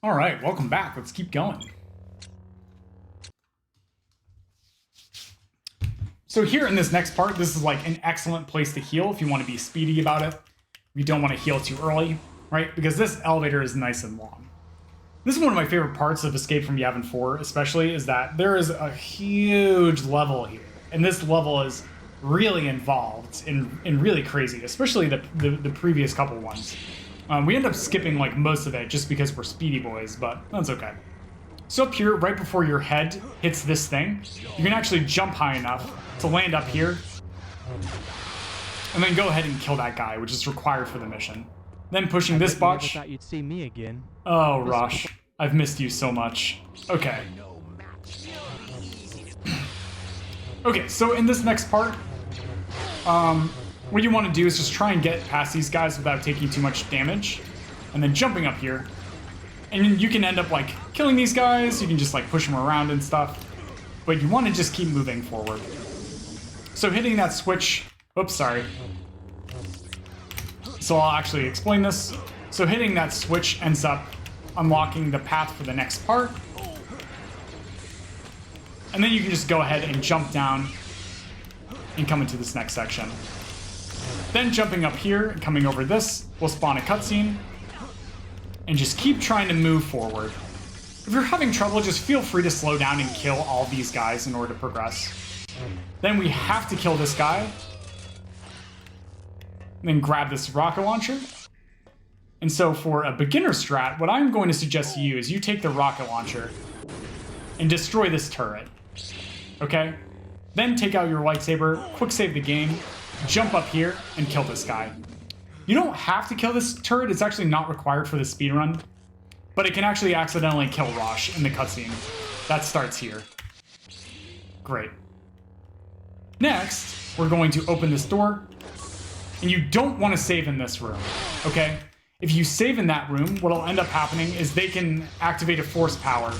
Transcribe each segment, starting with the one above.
All right, welcome back. Let's keep going. So here in this next part, this is like an excellent place to heal if you want to be speedy about it. You don't want to heal too early, right? Because this elevator is nice and long. This is one of my favorite parts of Escape from Yavin 4, especially, is that there is a huge level here. And this level is really involved and really crazy, especially the previous couple ones. We end up skipping like most of it just because we're speedy boys, but that's okay. So up here, right before your head hits this thing, you can actually jump high enough to land up here, and then go ahead and kill that guy, which is required for the mission. Then pushing this botch. I thought you'd see me again. Oh, Rush, I've missed you so much. Okay. Okay, so in this next part, what you want to do is just try and get past these guys without taking too much damage, and then jumping up here. And you can end up like killing these guys, you can just like push them around and stuff, but you want to just keep moving forward. So hitting that switch, oops, sorry. So I'll actually explain this. So hitting that switch ends up unlocking the path for the next part. And then you can just go ahead and jump down and come into this next section. Then jumping up here and coming over this will spawn a cutscene. And just keep trying to move forward. If you're having trouble, just feel free to slow down and kill all these guys in order to progress. Then we have to kill this guy. And then grab this rocket launcher. And so for a beginner strat, what I'm going to suggest to you is you take the rocket launcher and destroy this turret. Okay? Then take out your lightsaber, quick save the game, jump up here, and kill this guy. You don't have to kill this turret, it's actually not required for the speedrun, but it can actually accidentally kill Rosh in the cutscene. That starts here. Great. Next, we're going to open this door, and you don't want to save in this room, okay? If you save in that room, what'll end up happening is they can activate a force power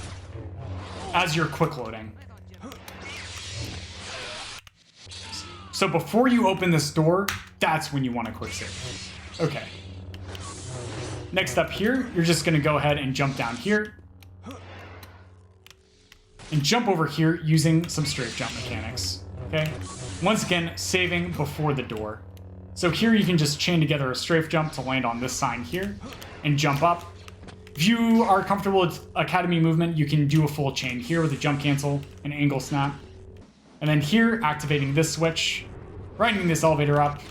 as you're quick loading. So before you open this door, that's when you want to quick save. Okay. Next up here, you're just going to go ahead and jump down here. And jump over here using some strafe jump mechanics. Okay? Once again, saving before the door. So here you can just chain together a strafe jump to land on this sign here and jump up. If you are comfortable with Academy movement, you can do a full chain here with a jump cancel and angle snap. And then here, activating this switch, riding this elevator up,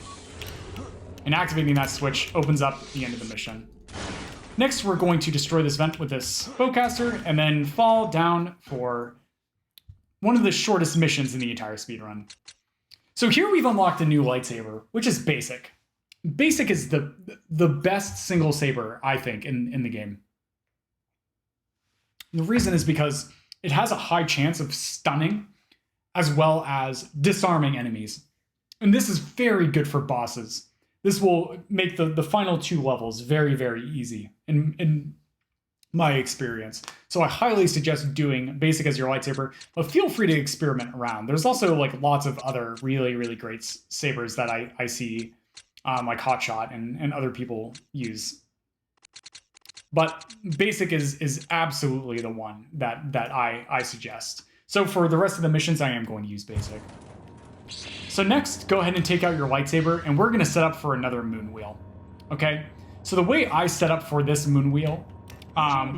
and activating that switch opens up the end of the mission. Next, we're going to destroy this vent with this bowcaster, and then fall down for one of the shortest missions in the entire speedrun. So here we've unlocked a new lightsaber, which is basic. Basic is the best single saber, I think, in the game. The reason is because it has a high chance of stunning as well as disarming enemies. And this is very good for bosses. This will make the final two levels very, very easy in my experience. So I highly suggest doing basic as your lightsaber, but feel free to experiment around. There's also like lots of other really, really great sabers that I see like Hotshot and other people use. But basic is absolutely the one that I suggest. So for the rest of the missions, I am going to use basic. So next, go ahead and take out your lightsaber, and we're going to set up for another moon wheel. Okay? So the way I set up for this moon wheel,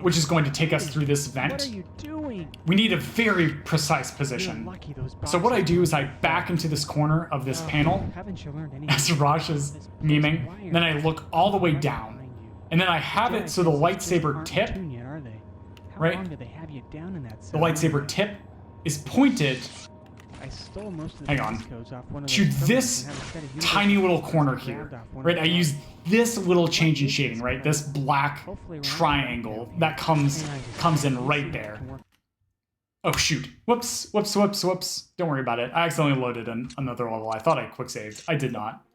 which is going to take us through this vent, What are you doing? we need a very precise position. Lucky those So what I do is I back into this corner of this panel, Haven't you learned anything? as Raj is memeing, then I look all the way down, and then I have it so the lightsaber tip, right? How long did they have you down in that the cell? lightsaber tip is pointed I stole most of the hang on, codes off one of to those this programs and have a set of tiny universes little corner grabbed here, off one of right? the I use blocks. this little change in shading, right? This black Hopefully around triangle the that comes in can right there. Oh shoot, whoops. Don't worry about it. I accidentally loaded another level. I thought I quick saved. I did not.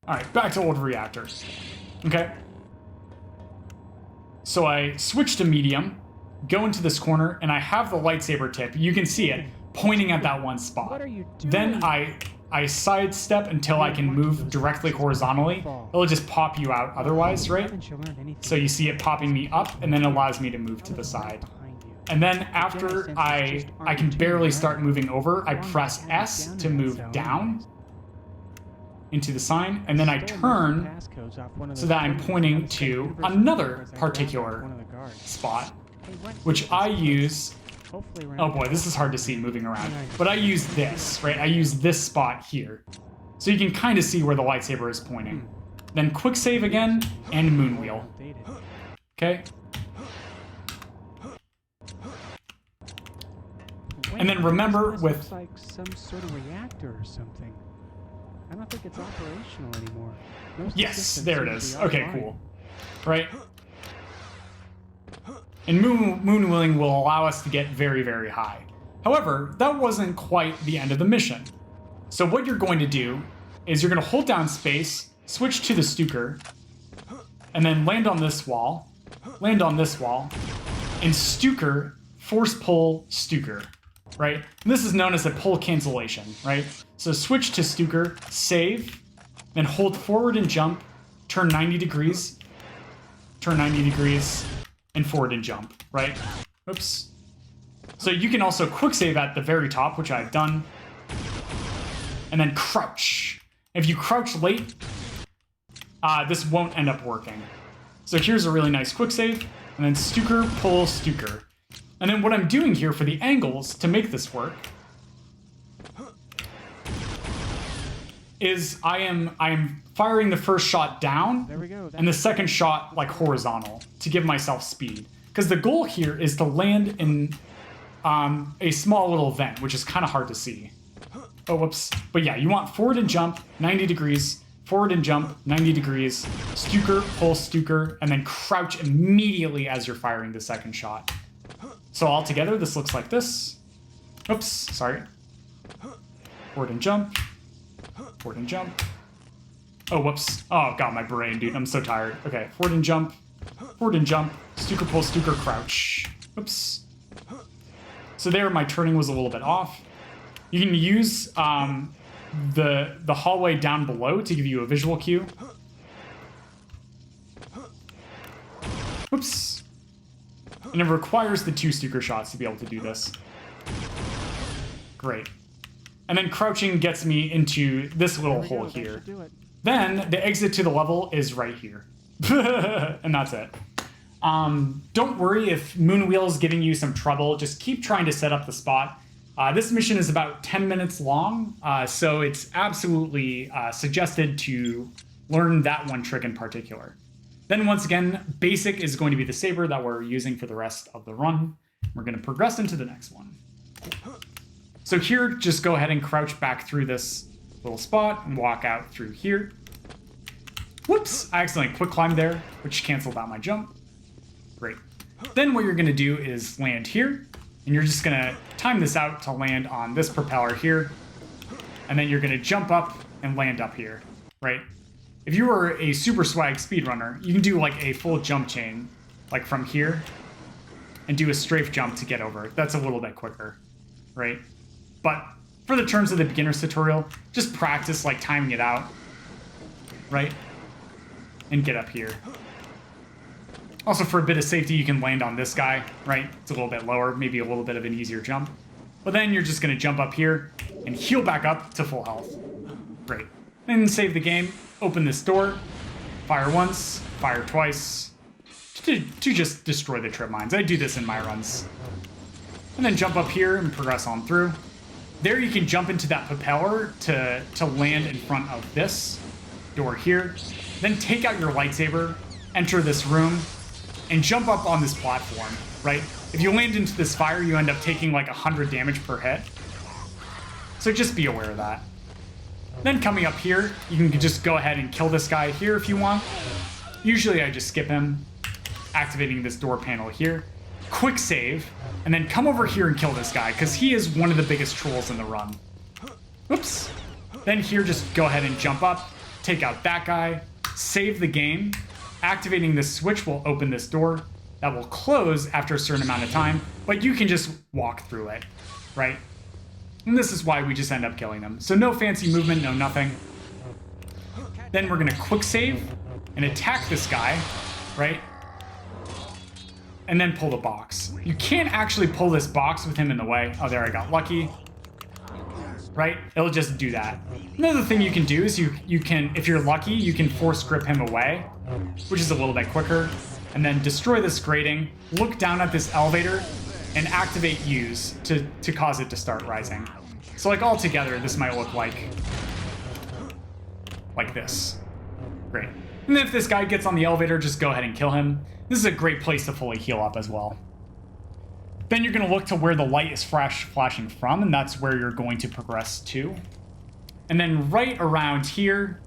All right, back to old reactors. Okay. So I switch to medium, go into this corner, and I have the lightsaber tip. You can see it pointing at that one spot. What are you doing? Then I I sidestep until I can move directly horizontally, it'll just pop you out otherwise, right? So you see it popping me up, and then allows me to move to the side. And then after I can barely start moving over, I press S to move down into the sign, and then I turn so that I'm pointing to another particular spot, which I use. Oh boy, this is hard to see moving around, but I use this, right? I use this spot here. So you can kind of see where the lightsaber is pointing. Then quick save again, and moon wheel. Okay. And then remember with like some sort of reactor or something. I don't think it's operational anymore. Yes, there it is. Okay, cool. Right? And moon wheeling will allow us to get very, very high. However, that wasn't quite the end of the mission. So what you're going to do is you're going to hold down space, switch to the Stuker, and then land on this wall, and Stuker, force pull Stuker, right? And this is known as a pull cancellation, right? So switch to Stuker, save, then hold forward and jump, turn 90 degrees, and forward and jump, right? Oops. So you can also quick save at the very top, which I've done, and then crouch. If you crouch late, this won't end up working. So here's a really nice quick save, and then Stuker, pull, Stuker. And then what I'm doing here for the angles to make this work is I am firing the first shot down, and the second shot like horizontal to give myself speed. Because the goal here is to land in a small little vent, which is kind of hard to see. Oh, whoops. But yeah, you want forward and jump, 90 degrees, forward and jump, 90 degrees, Stuker, pull, Stuker, and then crouch immediately as you're firing the second shot. So all together, this looks like this. Oops, sorry. Forward and jump. Forward and jump. Oh, whoops. Oh, God, my brain, dude. I'm so tired. Okay, forward and jump. Stuker, pull, Stuker, crouch. Oops. So there, my turning was a little bit off. You can use the hallway down below to give you a visual cue. Oops. And it requires the 2 Stuker shots to be able to do this. Great. And then crouching gets me into this little hole here. Then the exit to the level is right here. And that's it. Don't worry if moon wheel is giving you some trouble. Just keep trying to set up the spot. This mission is about 10 minutes long, so it's absolutely suggested to learn that one trick in particular. Then once again, basic is going to be the saber that we're using for the rest of the run. We're going to progress into the next one. So here, just go ahead and crouch back through this little spot and walk out through here. Whoops, I accidentally quick climbed there, which canceled out my jump. Great. Then what you're going to do is land here, and you're just going to time this out to land on this propeller here, and then you're going to jump up and land up here, right? If you were a super swag speedrunner, you can do like a full jump chain, like from here, and do a strafe jump to get over. That's a little bit quicker, right? But for the terms of the beginner's tutorial, just practice like timing it out, right? And get up here. Also, for a bit of safety, you can land on this guy, right? It's a little bit lower, maybe a little bit of an easier jump. But then you're just going to jump up here and heal back up to full health. Great. Then save the game, open this door, fire once, fire twice, to just destroy the trip mines. I do this in my runs. And then jump up here and progress on through. There you can jump into that propeller to land in front of this door here. Then take out your lightsaber, enter this room, and jump up on this platform, right? If you land into this fire, you end up taking like 100 damage per hit. So just be aware of that. Then coming up here, you can just go ahead and kill this guy here if you want. Usually I just skip him, activating this door panel here. Quick save, and then come over here and kill this guy, because he is one of the biggest trolls in the run. Oops. Then here, just go ahead and jump up, take out that guy, save the game. Activating this switch will open this door. That will close after a certain amount of time, but you can just walk through it, right? And this is why we just end up killing them. So no fancy movement, no nothing. Then we're gonna quick save and attack this guy, right? And then pull the box. You can't actually pull this box with him in the way. Oh, there, I got lucky. Right? It'll just do that. Another thing you can do is you can, if you're lucky, you can force grip him away, which is a little bit quicker. And then destroy this grating, look down at this elevator, and activate use to cause it to start rising. So like all together, this might look like this. Great. And then if this guy gets on the elevator, just go ahead and kill him. This is a great place to fully heal up as well. Then you're going to look to where the light is flashing from, and that's where you're going to progress to. And then right around here,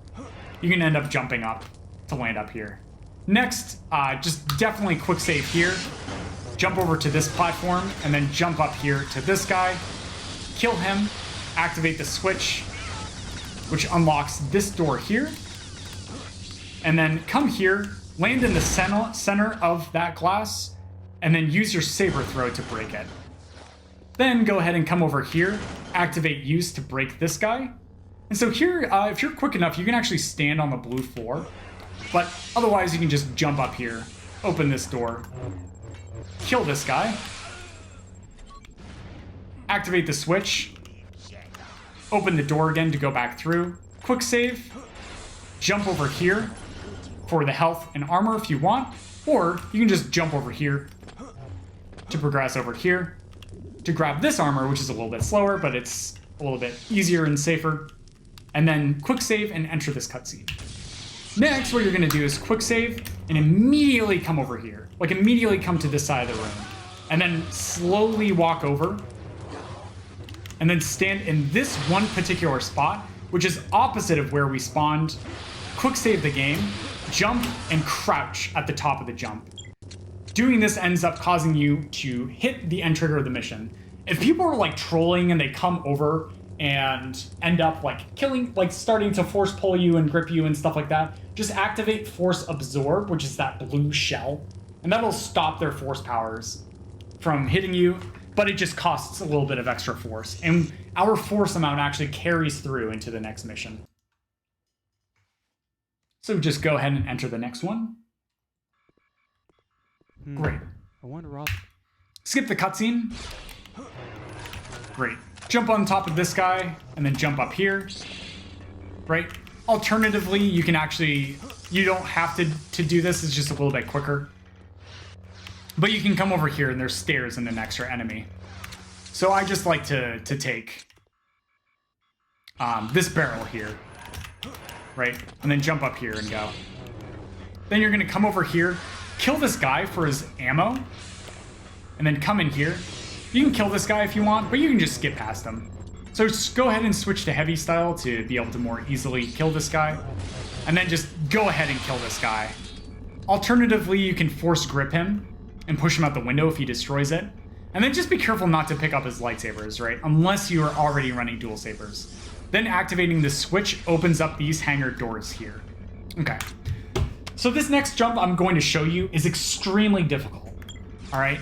you're going to end up jumping up to land up here. Next, just definitely quick save here. Jump over to this platform, and then jump up here to this guy. Kill him. Activate the switch, which unlocks this door here. And then come here, land in the center of that glass, and then use your saber throw to break it. Then go ahead and come over here, activate use to break this guy. And so here, if you're quick enough, you can actually stand on the blue floor. But otherwise, you can just jump up here, open this door, kill this guy, activate the switch, open the door again to go back through, quick save, jump over here for the health and armor if you want, or you can just jump over here to progress over here to grab this armor, which is a little bit slower, but it's a little bit easier and safer, and then quick save and enter this cutscene. Next, what you're going to do is quick save and immediately come over here. Like, immediately come to this side of the room. And then slowly walk over. And then stand in this one particular spot, which is opposite of where we spawned. Quick save the game, jump, and crouch at the top of the jump. Doing this ends up causing you to hit the end trigger of the mission. If people are, like, trolling and they come over and end up like killing, like starting to force pull you and grip you and stuff like that, just activate force absorb, which is that blue shell, and that'll stop their force powers from hitting you, but it just costs a little bit of extra force, and our force amount actually carries through into the next mission. So just go ahead and enter the next one. Great. I wonder all... Skip the cutscene. Great. Jump on top of this guy, and then jump up here, right? Alternatively, you can actually, you don't have to do this, it's just a little bit quicker. But you can come over here, and there's stairs and an extra enemy. So I just like to take this barrel here, right? And then jump up here and go. Then you're gonna come over here, kill this guy for his ammo, and then come in here. You can kill this guy if you want, but you can just skip past him. So just go ahead and switch to heavy style to be able to more easily kill this guy. And then just go ahead and kill this guy. Alternatively, you can force grip him and push him out the window if he destroys it. And then just be careful not to pick up his lightsabers, right? Unless you are already running dual sabers. Then activating the switch opens up these hangar doors here. Okay. So this next jump I'm going to show you is extremely difficult, all right?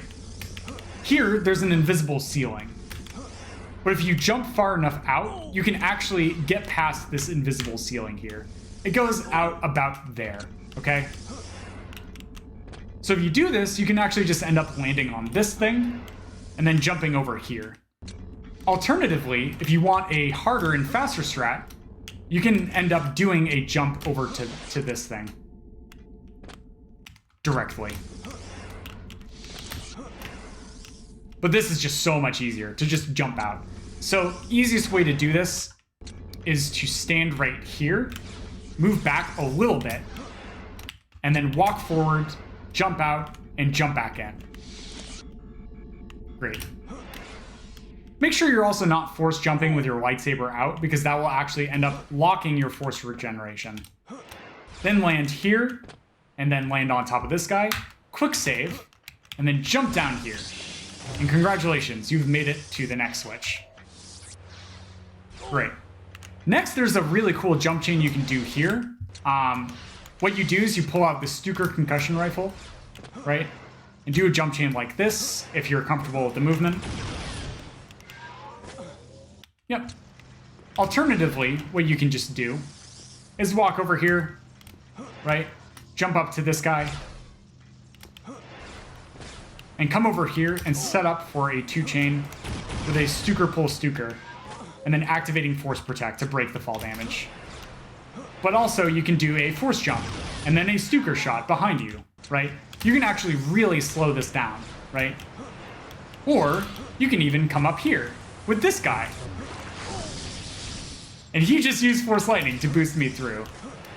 Here, there's an invisible ceiling. But if you jump far enough out, you can actually get past this invisible ceiling here. It goes out about there, okay? So if you do this, you can actually just end up landing on this thing and then jumping over here. Alternatively, if you want a harder and faster strat, you can end up doing a jump over to this thing directly. But this is just so much easier to just jump out. So easiest way to do this is to stand right here, move back a little bit, and then walk forward, jump out, and jump back in. Great. Make sure you're also not force jumping with your lightsaber out, because that will actually end up locking your force regeneration. Then land here, and then land on top of this guy, quick save, and then jump down here. And congratulations, you've made it to the next switch. Great. Next, there's a really cool jump chain you can do here. What you do is you pull out the Stuker concussion rifle, right? And do a jump chain like this, if you're comfortable with the movement. Yep. Alternatively, what you can just do is walk over here, right? Jump up to this guy. And come over here and set up for a 2-chain with a Stuker pull Stuker. And then activating Force Protect to break the fall damage. But also you can do a Force Jump and then a Stuker shot behind you, right? You can actually really slow this down, right? Or you can even come up here with this guy. And he just used Force Lightning to boost me through.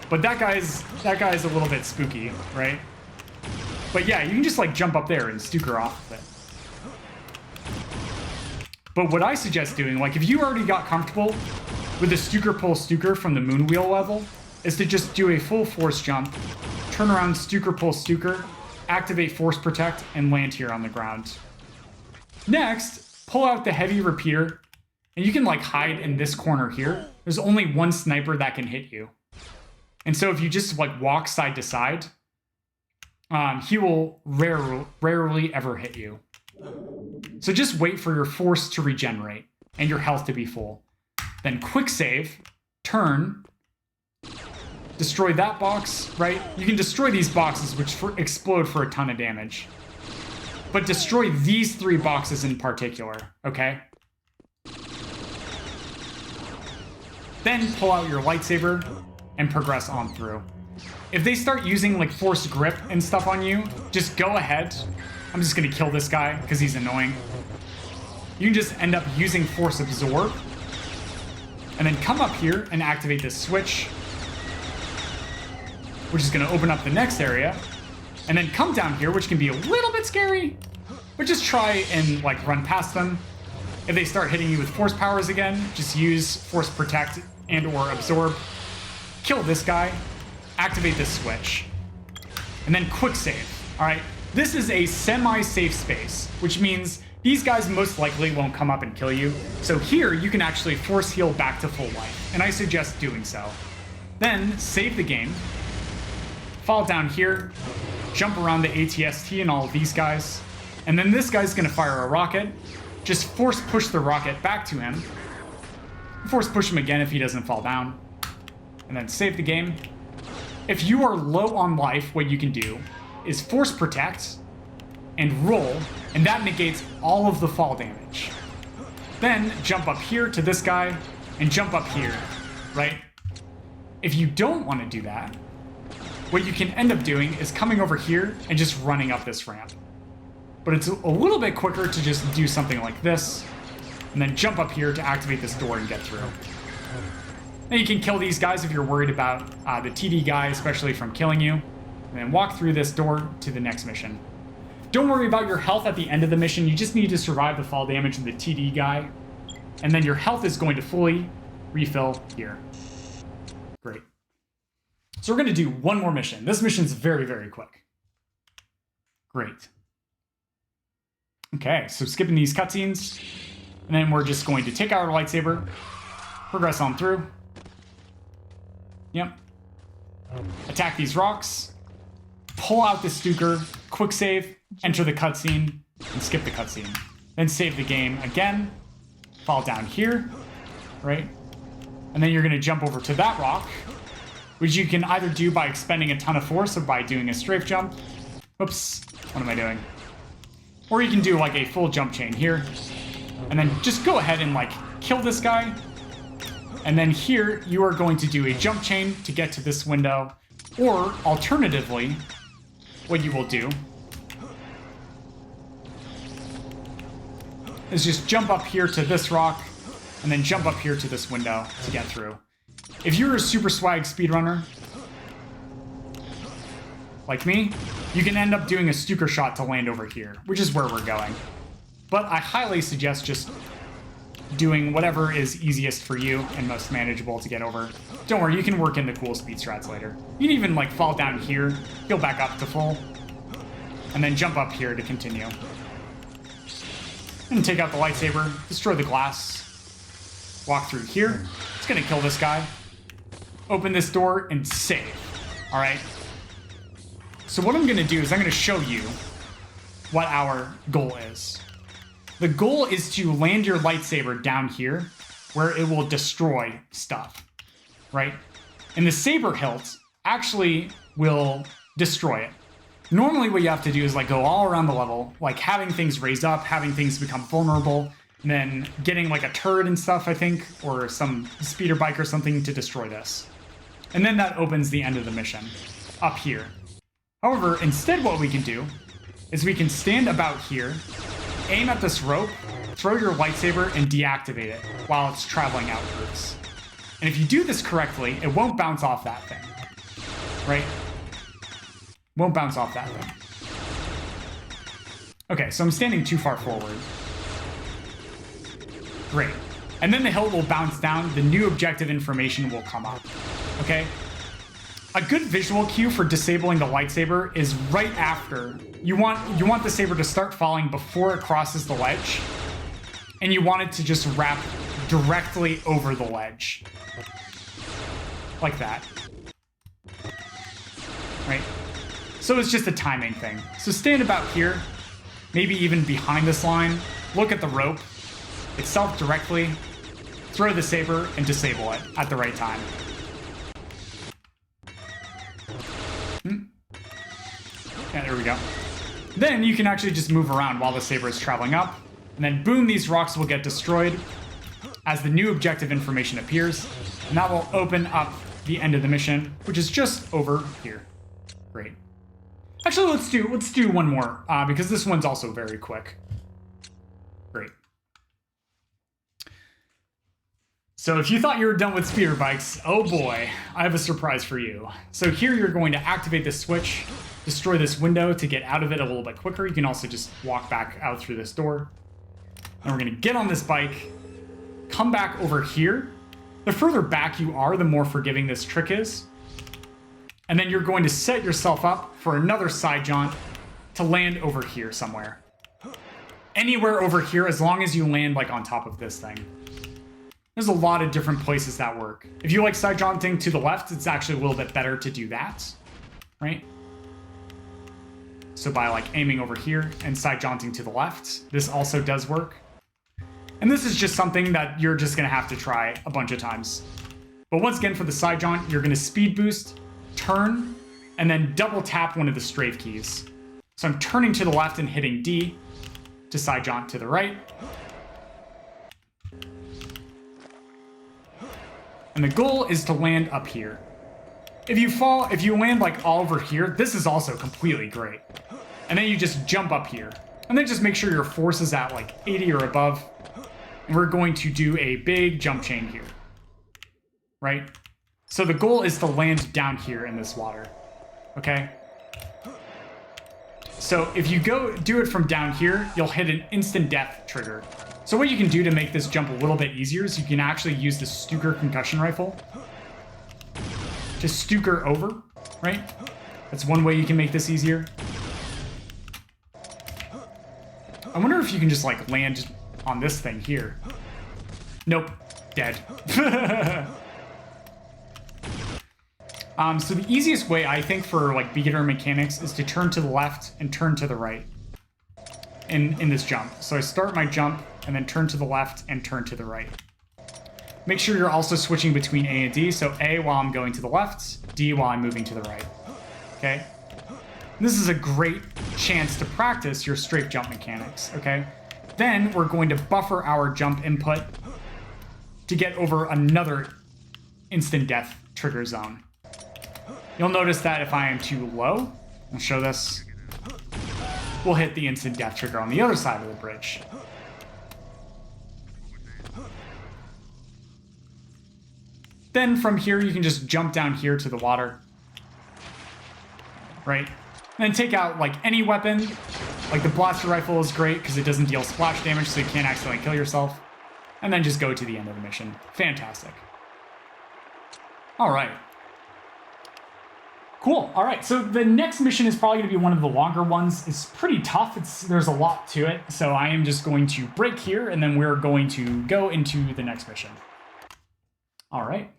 But that guy's a little bit spooky, right? But yeah, you can just like jump up there and Stuker off of it. But what I suggest doing, like if you already got comfortable with the Stuker pull Stuker from the moon wheel level, is to just do a full Force Jump, turn around Stuker pull Stuker, activate Force Protect, and land here on the ground. Next, pull out the heavy repeater, and you can like hide in this corner here. There's only one sniper that can hit you. And so if you just like walk side to side, he will rarely ever hit you. So just wait for your force to regenerate and your health to be full. Then quick save, turn, destroy that box, right? You can destroy these boxes which explode for a ton of damage. But destroy these 3 boxes in particular, okay? Then pull out your lightsaber and progress on through. If they start using like forced grip and stuff on you, just go ahead. I'm just gonna kill this guy because he's annoying. You can just end up using Force Absorb and then come up here and activate this switch, which is gonna open up the next area, and then come down here, which can be a little bit scary, but just try and like run past them. If they start hitting you with force powers again, just use Force Protect and or Absorb. Kill this guy, activate this switch, and then quick save, all right? This is a semi-safe space, which means these guys most likely won't come up and kill you. So here you can actually force heal back to full life, and I suggest doing so. Then save the game, fall down here, jump around the ATST and all of these guys, and then this guy's gonna fire a rocket. Just force push the rocket back to him. Force push him again if he doesn't fall down. And then save the game. If you are low on life, what you can do is Force Protect and roll, and that negates all of the fall damage. Then jump up here to this guy and jump up here, right? If you don't want to do that, what you can end up doing is coming over here and just running up this ramp. But it's a little bit quicker to just do something like this, and then jump up here to activate this door and get through. And you can kill these guys if you're worried about the TD guy, especially from killing you. And then walk through this door to the next mission. Don't worry about your health at the end of the mission. You just need to survive the fall damage of the TD guy. And then your health is going to fully refill here. Great. So we're going to do one more mission. This mission's very, very quick. Great. Okay, so skipping these cutscenes. And then we're just going to take our lightsaber, progress on through. Yep. Attack these rocks. Pull out the Stuker, quick save, enter the cutscene, and skip the cutscene. Then save the game again, fall down here, right? And then you're gonna jump over to that rock, which you can either do by expending a ton of force or by doing a strafe jump. Oops, what am I doing? Or you can do like a full jump chain here, and then just go ahead and like kill this guy. And then here you are going to do a jump chain to get to this window, or alternatively, what you will do is just jump up here to this rock and then jump up here to this window to get through. If you're a super swag speedrunner, like me, you can end up doing a Stuker shot to land over here, which is where we're going. But I highly suggest just doing whatever is easiest for you and most manageable to get over. Don't worry, you can work in the cool speed strats later. You can even like fall down here, heal back up to full, and then jump up here to continue. And take out the lightsaber, destroy the glass, walk through here. It's gonna kill this guy. Open this door and save, all right? So what I'm gonna do is I'm gonna show you what our goal is. The goal is to land your lightsaber down here where it will destroy stuff, right? And the saber hilt actually will destroy it. Normally what you have to do is like go all around the level, like having things raise up, having things become vulnerable, and then getting like a turret and stuff, I think, or some speeder bike or something to destroy this. And then that opens the end of the mission up here. However, instead what we can do is we can stand about here, aim at this rope, throw your lightsaber, and deactivate it while it's traveling outwards. And if you do this correctly, it won't bounce off that thing, right? Won't bounce off that thing. Okay, so I'm standing too far forward. Great. And then the hilt will bounce down, the new objective information will come up, okay? A good visual cue for disabling the lightsaber is right after. You want the saber to start falling before it crosses the ledge, and you want it to just wrap directly over the ledge. Like that. Right? So it's just a timing thing. So stand about here, maybe even behind this line, look at the rope itself directly, throw the saber, and disable it at the right time. Yeah, there we go. Then you can actually just move around while the saber is traveling up, and then boom, these rocks will get destroyed as the new objective information appears, and that will open up the end of the mission, which is just over here. Great. Actually, let's do one more, because this one's also very quick. Great. So if you thought you were done with speeder bikes, oh boy, I have a surprise for you. So here you're going to activate this switch, destroy this window to get out of it a little bit quicker. You can also just walk back out through this door. And we're going to get on this bike, come back over here. The further back you are, the more forgiving this trick is. And then you're going to set yourself up for another side jaunt to land over here somewhere. Anywhere over here, as long as you land like on top of this thing. There's a lot of different places that work. If you like side jaunting to the left, it's actually a little bit better to do that, right? So by like aiming over here and side jaunting to the left, this also does work. And this is just something that you're just gonna have to try a bunch of times. But once again, for the side jaunt, you're gonna speed boost, turn, and then double tap one of the strafe keys. So I'm turning to the left and hitting D to side jaunt to the right. And the goal is to land up here. If you land like all over here, this is also completely great. And then you just jump up here. And then just make sure your force is at like 80 or above. And we're going to do a big jump chain here. Right? So the goal is to land down here in this water. Okay? So if you go do it from down here, you'll hit an instant death trigger. So what you can do to make this jump a little bit easier is you can actually use the Stuker concussion rifle. Just Stuker over, right? That's one way you can make this easier. I wonder if you can just like land on this thing here. Nope, dead. So the easiest way I think for like beginner mechanics is to turn to the left and turn to the right in this jump. So I start my jump and then turn to the left and turn to the right. Make sure you're also switching between A and D. So A while I'm going to the left, D while I'm moving to the right. Okay? This is a great chance to practice your straight jump mechanics, okay? Then we're going to buffer our jump input to get over another instant death trigger zone. You'll notice that if I am too low, I'll show this, we'll hit the instant death trigger on the other side of the bridge. Then from here, you can just jump down here to the water, right? And then take out like any weapon. Like the blaster rifle is great because it doesn't deal splash damage, so you can't accidentally kill yourself. And then just go to the end of the mission. Fantastic. All right. Cool. All right. So the next mission is probably going to be one of the longer ones. It's pretty tough. There's a lot to it. So I am just going to break here, and then we're going to go into the next mission. All right.